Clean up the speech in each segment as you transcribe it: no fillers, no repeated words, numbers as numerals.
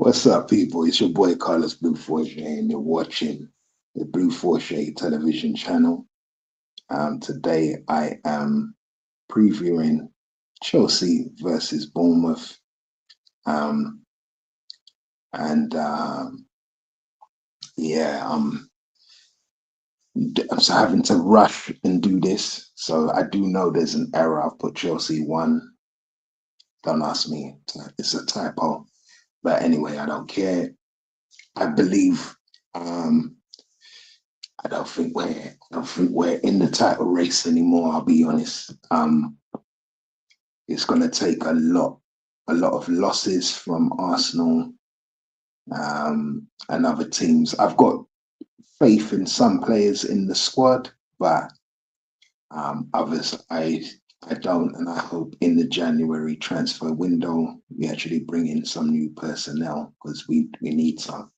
What's up, people? It's your boy Carlos Blue Forte, and you're watching the Blue Forte television channel. Today, I am previewing Chelsea versus Bournemouth, um, and yeah, I'm so having to rush and do this. So I do know there's an error. I've put Chelsea one. Don't ask me; it's a typo. But anyway, I don't care. I believe. Um, I don't think we're in the title race anymore. I'll be honest. It's going to take a lot of losses from Arsenal and other teams. I've got faith in some players in the squad, but others I don't, and I hope in the January transfer window we actually bring in some new personnel because we need some.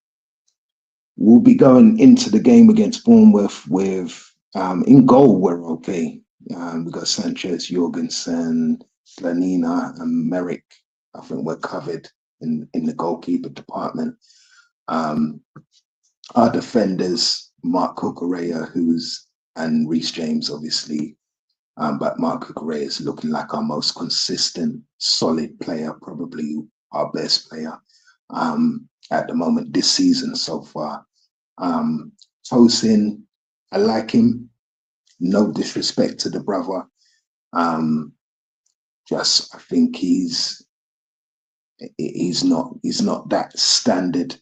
We'll be going into the game against Bournemouth with in goal. We're okay. We got Sanchez, Jorgensen, Slanina, and Merrick. I think we're covered in the goalkeeper department. Um, our defenders, Mark Cucurella, and Reece James, obviously. But Mark Cucurella is looking like our most consistent, solid player, probably our best player at the moment this season so far. Tosin, I like him. No disrespect to the brother. Um, just I think he's not that standard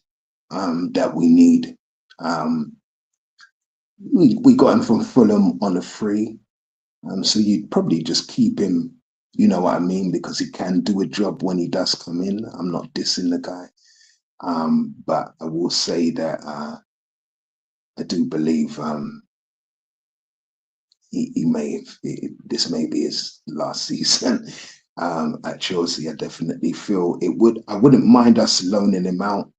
that we need. Um, we got him from Fulham on a free, so you'd probably just keep him. You know what I mean? Because he can do a job when he does come in. I'm not dissing the guy, but I will say that I do believe he may have, this may be his last season at Chelsea. I definitely feel I wouldn't mind us loaning him out,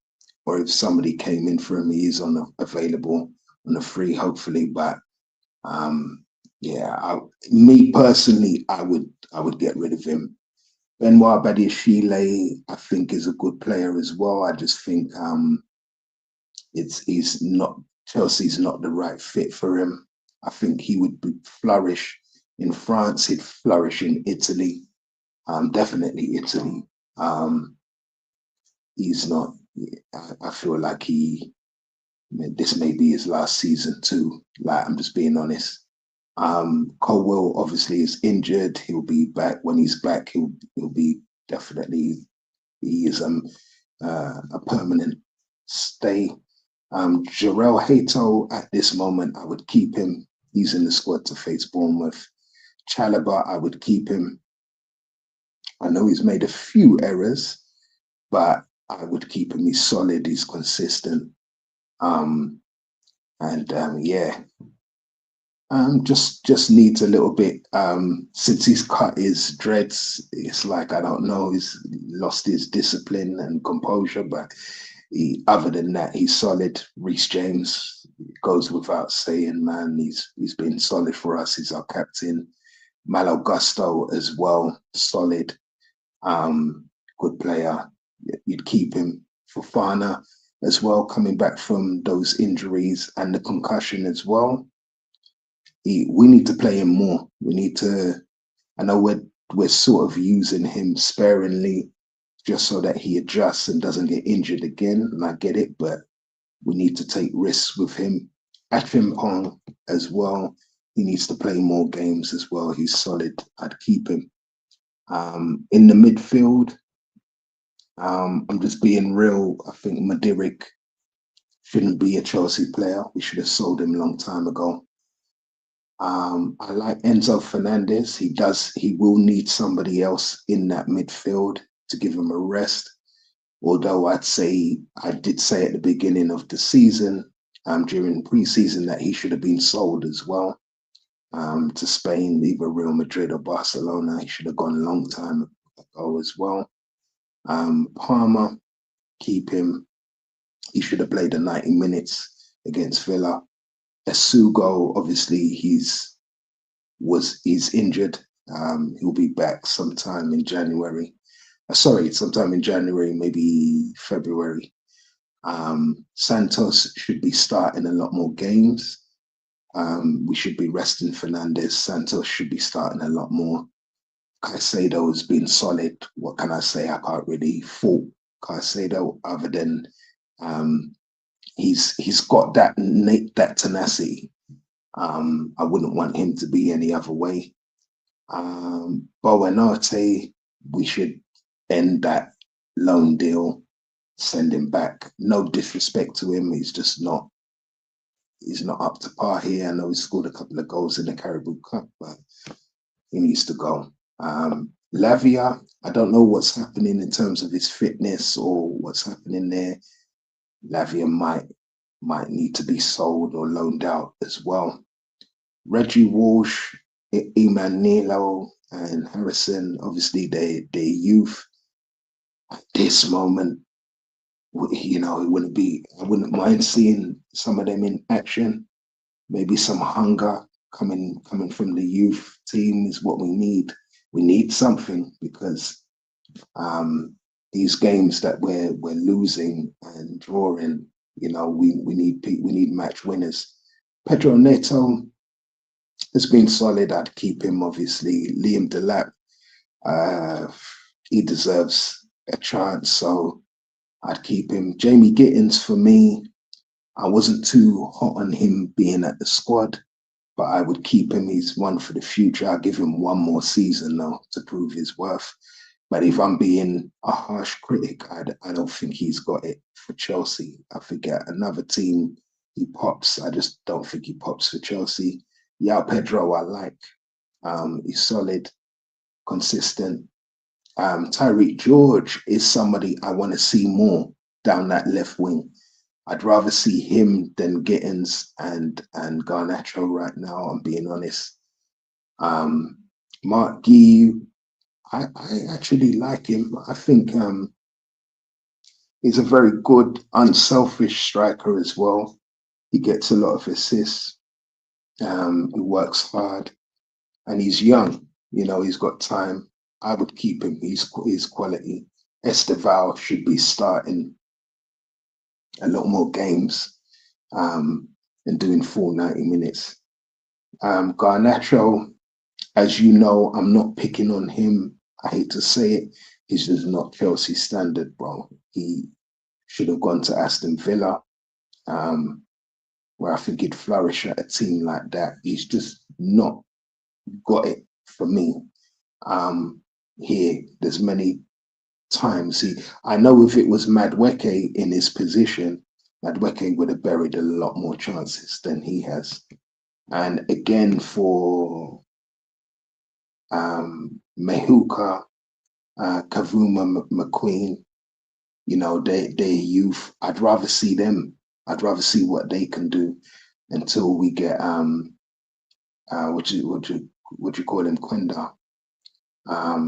or if somebody came in for him, he is available on a free, hopefully. But um, yeah, me personally, I would get rid of him. Benoit Badiashile, I think, is a good player as well. I just think he's not Chelsea's not the right fit for him. I think he would flourish in France. He'd flourish in Italy. Definitely Italy. He's not. I feel like this may be his last season too. Like, I'm just being honest. Colwell obviously is injured. He'll be back. When he's back, he'll be definitely. He is a permanent stay. Jarell Hato, at this moment, I would keep him. He's in the squad to face Bournemouth. Chalobah, I would keep him. I know he's made a few errors, but I would keep him. He's solid. He's consistent. Um, and yeah, just needs a little bit. Since he's cut his dreads, it's like I don't know. He's lost his discipline and composure, but other than that, he's solid. Reece James goes without saying, man. He's been solid for us. He's our captain. Malo Gusto as well, solid. Good player. You'd keep him. Fofana as well, coming back from those injuries and the concussion as well. We need to play him more. We need to. I know we're sort of using him sparingly, just so that he adjusts and doesn't get injured again. And I get it, but we need to take risks with him. Pong as well. He needs to play more games as well. He's solid. I'd keep him. In the midfield, I'm just being real. I think Madirik shouldn't be a Chelsea player. We should have sold him a long time ago. I like Enzo Fernandez. He will need somebody else in that midfield to give him a rest. Although I did say at the beginning of the season, during pre-season, that he should have been sold as well to Spain, either Real Madrid or Barcelona. He should have gone a long time ago as well. Palmer, keep him. He should have played the 90 minutes against Villa. Esugo, obviously, he's injured. He'll be back sometime in January. Sorry, sometime in January, maybe February. Santos should be starting a lot more games. We should be resting Fernandez. Santos should be starting a lot more. Caicedo has been solid. What can I say? I can't really fault Caicedo other than um, he's got that tenacity. I wouldn't want him to be any other way. Bowenate, we should end that loan deal, send him back. No disrespect to him, he's not up to par here. I know he scored a couple of goals in the Caribou Cup, but he needs to go. Lavia, I don't know what's happening in terms of his fitness or what's happening there. Lavia might need to be sold or loaned out as well. Reggie Walsh, Iman Nilo, and Harrison, obviously they youth. At this moment, it wouldn't be. I wouldn't mind seeing some of them in action. Maybe some hunger coming from the youth team is what we need. We need something because these games that we're losing and drawing, we need match winners. Pedro Neto has been solid. I'd keep him obviously. Liam Delap, uh, he deserves a chance, so I'd keep him. Jamie Gittins for me, I wasn't too hot on him being at the squad, but I would keep him. He's one for the future. I'll give him one more season though to prove his worth. But if I'm being a harsh critic, I don't think he's got it for Chelsea. I think at another team he pops. I just don't think he pops for Chelsea. Yeah, Pedro, I like. He's solid, consistent. Tyreek George is somebody I want to see more down that left wing. I'd rather see him than Gittins and Garnacho right now. I'm being honest. Um, Mark Gee, I actually like him. I think he's a very good, unselfish striker as well. He gets a lot of assists. He works hard, and he's young. He's got time. I would keep him. He's quality. Esteval should be starting a lot more games um, and doing full 90 minutes. Garnacho, as you know, I'm not picking on him. I hate to say it. He's just not Chelsea standard, bro. He should have gone to Aston Villa, um, where I think he'd flourish at a team like that. He's just not got it for me. Here, there's many times I know if it was Madweke in his position, Madweke would have buried a lot more chances than he has. And again, for Mehuka, Kavuma McQueen, they youth. I'd rather see them. I'd rather see what they can do until we get what you call him, Quenda,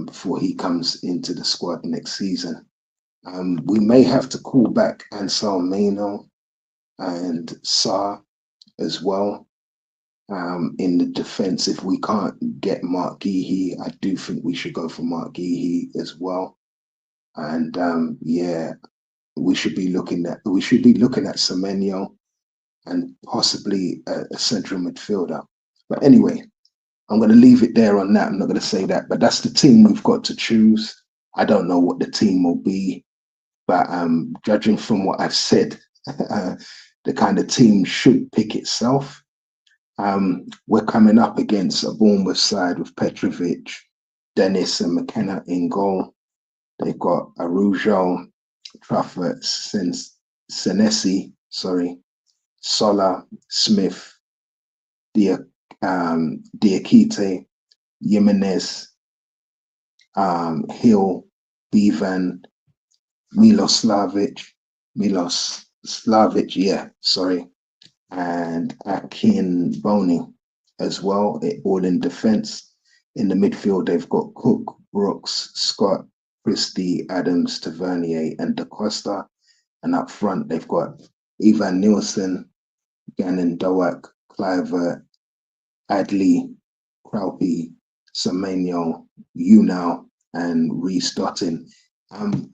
before he comes into the squad next season. We may have to call back Ansel Meno and Sa as well. In the defense, if we can't get Mark Geehee, I do think we should go for Mark Geehee as well. And yeah, we should be looking at Semenyo and possibly a central midfielder. But anyway, I'm going to leave it there on that. I'm not going to say that, but that's the team we've got to choose. I don't know what the team will be, but judging from what I've said, the kind of team should pick itself. We're coming up against a Bournemouth side with Petrovic, Dennis, and McKenna in goal. They've got Arujo, Trafford, Senesi, Sola, Smith, Diakite, Jimenez, Hill, Bevan, Milos Slavic, yeah, sorry, and Akin Boney as well, all in defence. In the midfield, they've got Cook, Brooks, Scott, Christie, Adams, Tavernier, and Da Costa. And up front, they've got Ivan Nielsen, Gannon Doak, Cliver, Adley, Kraupe, Semenyo, Unal, and Reece Dottin Um,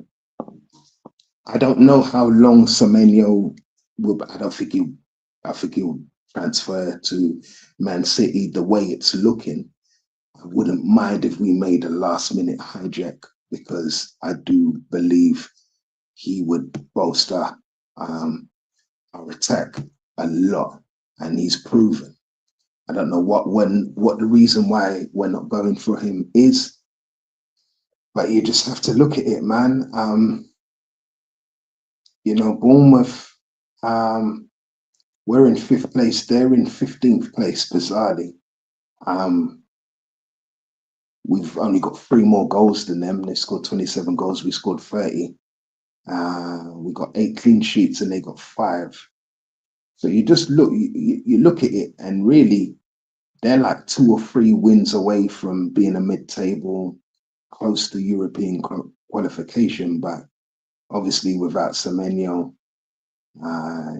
I don't know how long Semenyo will. I don't think he. I think he'll transfer to Man City. The way it's looking, I wouldn't mind if we made a last minute hijack because I do believe he would bolster um, our attack a lot, and he's proven. I don't know what the reason why we're not going for him is, but you just have to look at it, man. Bournemouth, um, we're in fifth place. They're in 15th place, bizarrely. Um, we've only got 3 more goals than them. They scored 27 goals. We scored 30. We got 8 clean sheets and they got 5. So you just you look at it, and really, they're like 2 or 3 wins away from being a mid-table, close to European qualification. But obviously, without Semenyo, uh,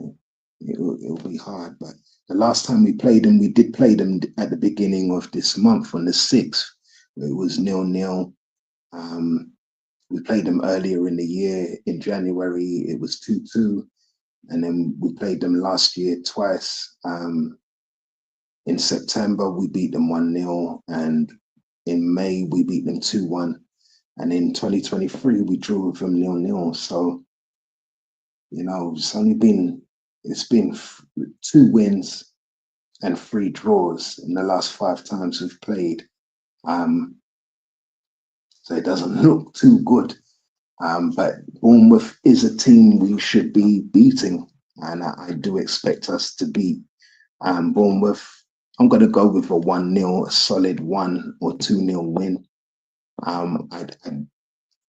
it'll be hard. But the last time we played them, we did play them at the beginning of this month on the 6th. It was 0-0. We played them earlier in the year in January. It was 2-2. And then we played them last year twice. In September, we beat them 1-0. And in May, we beat them 2-1. And in 2023, we drew with them 0-0. So, it's been 2 wins and 3 draws in the last 5 times we've played. So it doesn't look too good. But Bournemouth is a team we should be beating. And I do expect us to beat Bournemouth. I'm going to go with a 1-0, a solid 1 or 2-0 win. I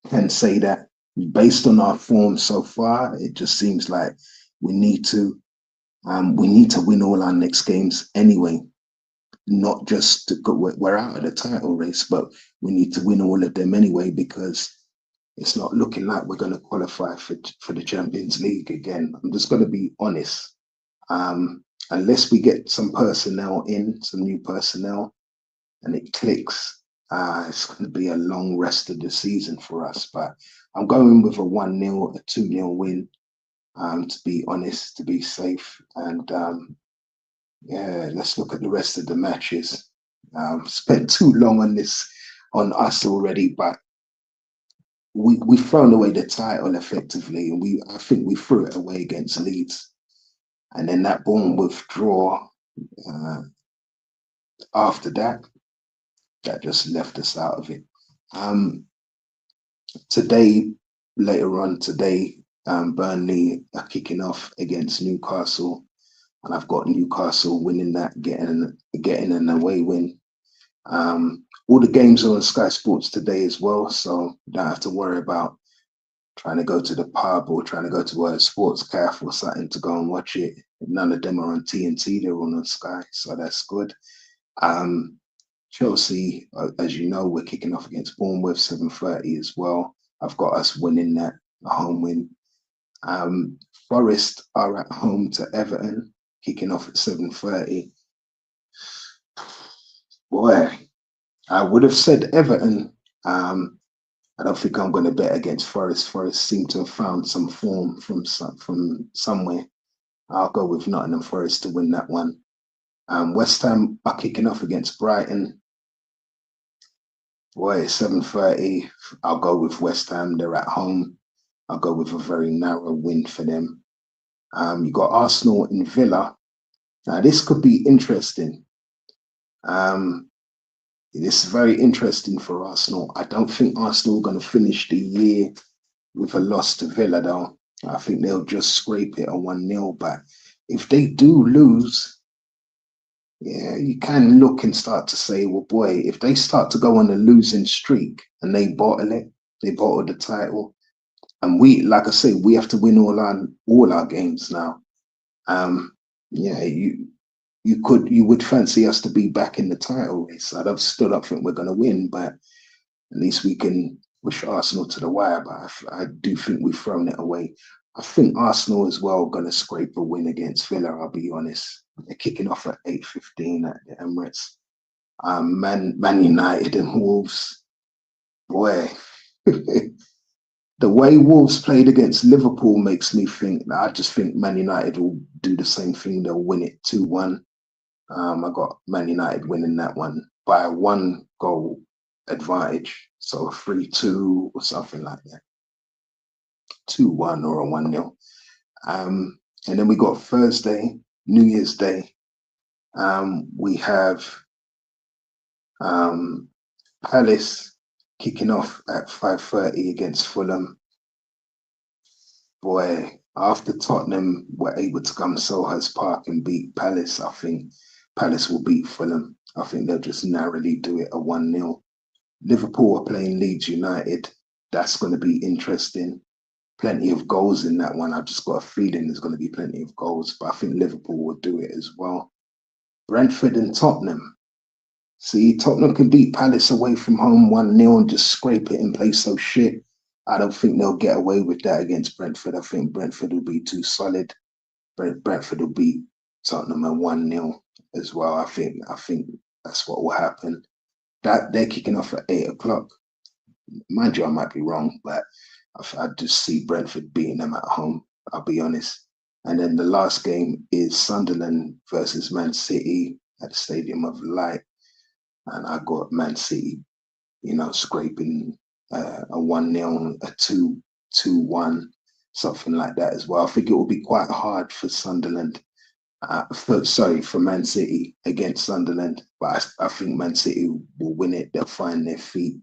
can say that based on our form so far, it just seems like we need to win all our next games anyway. Not just to go, we're out of the title race, but we need to win all of them anyway because it's not looking like we're going to qualify for the Champions League again. I'm just going to be honest. Unless we get some personnel in, some new personnel, and it clicks, it's going to be a long rest of the season for us. But I'm going with a 1-0, a 2-0 win, to be honest, to be safe. And yeah, let's look at the rest of the matches. Spent too long on us already, but we've thrown away the title effectively, and I think we threw it away against Leeds, and then that Bournemouth draw uh, after that just left us out of it. Um, Today, later on today, Burnley are kicking off against Newcastle, and I've got Newcastle winning that, getting an away win. All the games are on Sky Sports today as well, so you don't have to worry about trying to go to the pub or trying to go to a sports cafe or something to go and watch it. None of them are on TNT, they're all on Sky, so that's good. Chelsea, as you know, we're kicking off against Bournemouth 7:30 as well. I've got us winning that, a home win. Forest are at home to Everton, kicking off at 7:30. Boy, I would have said Everton. I don't think I'm going to bet against Forest. Forest seem to have found some form from somewhere. I'll go with Nottingham Forest to win that one. West Ham are kicking off against Brighton. Boy, 7:30. I'll go with West Ham. They're at home. I'll go with a very narrow win for them. You got Arsenal and Villa. Now this could be interesting. This is very interesting for Arsenal. I don't think Arsenal are going to finish the year with a loss to Villa, though. I think they'll just scrape it a 1-0. But if they do lose, yeah, you can look and start to say, well, boy, if they start to go on a losing streak and they bottle it, they bottle the title, and we, like I say, we have to win all our games now. Yeah, you would fancy us to be back in the title race. I still don't think we're going to win, but at least we can push Arsenal to the wire. But I do think we've thrown it away. I think Arsenal as well going to scrape a win against Villa. I'll be honest. They're kicking off at 8:15 at the Emirates. Man United and Wolves. Boy, The way Wolves played against Liverpool makes me think that I just think Man United will do the same thing. They'll win it 2-1. I got Man United winning that one by a 1 goal advantage. So a 3-2 or something like that. 2-1 or a 1-0. And then we got Thursday, New Year's Day. We have Palace kicking off at 5:30 against Fulham. Boy, after Tottenham were able to come to Selhurst Park and beat Palace, I think Palace will beat Fulham. I think they'll just narrowly do it a 1-0. Liverpool are playing Leeds United. That's going to be interesting. Plenty of goals in that one. I've just got a feeling there's going to be plenty of goals, but I think Liverpool will do it as well. Brentford and Tottenham. See, Tottenham can beat Palace away from home 1-0 and just scrape it and play so shit. I don't think they'll get away with that against Brentford. I think Brentford will be too solid. Brentford will beat Tottenham at 1-0 as well. I think that's what will happen. That they're kicking off at 8 o'clock. Mind you, I might be wrong, but I just see Brentford beating them at home. I'll be honest. And then the last game is Sunderland versus Man City at the Stadium of Light. And I got Man City, scraping a 1-0, a 2-1, something like that as well. I think it will be quite hard for Sunderland, for Man City against Sunderland. But I think Man City will win it. They'll find their feet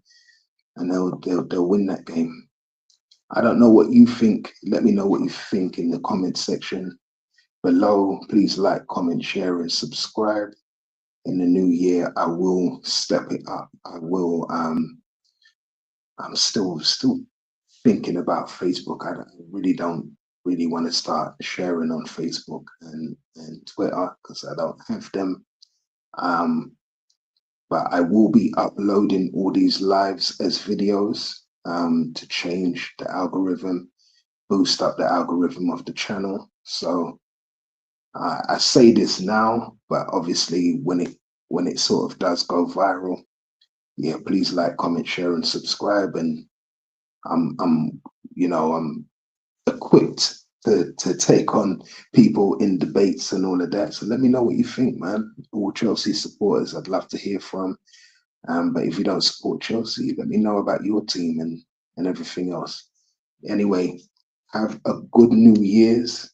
and they'll win that game. I don't know what you think. Let me know what you think in the comment section below. Please like, comment, share, and subscribe. In the new year, I will step it up. I will. I'm still thinking about Facebook. I don't really want to start sharing on Facebook and Twitter because I don't have them. But I will be uploading all these lives as videos to change the algorithm, boost up the algorithm of the channel. So I say this now, but obviously when it sort of does go viral, yeah, please like, comment, share, and subscribe. And I'm equipped to take on people in debates and all of that. So let me know what you think, man. All Chelsea supporters, I'd love to hear from. But if you don't support Chelsea, let me know about your team and everything else. Anyway, have a good New Year's.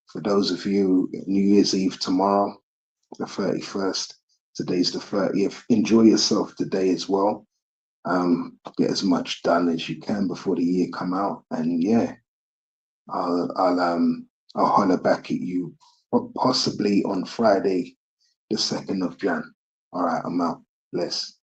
For those of you, New Year's Eve tomorrow, the 31st. Today's the 30th. Enjoy yourself today as well. Get as much done as you can before the year come out. And yeah, I'll holler back at you possibly on Friday, the 2nd of Jan. All right, I'm out. Bless.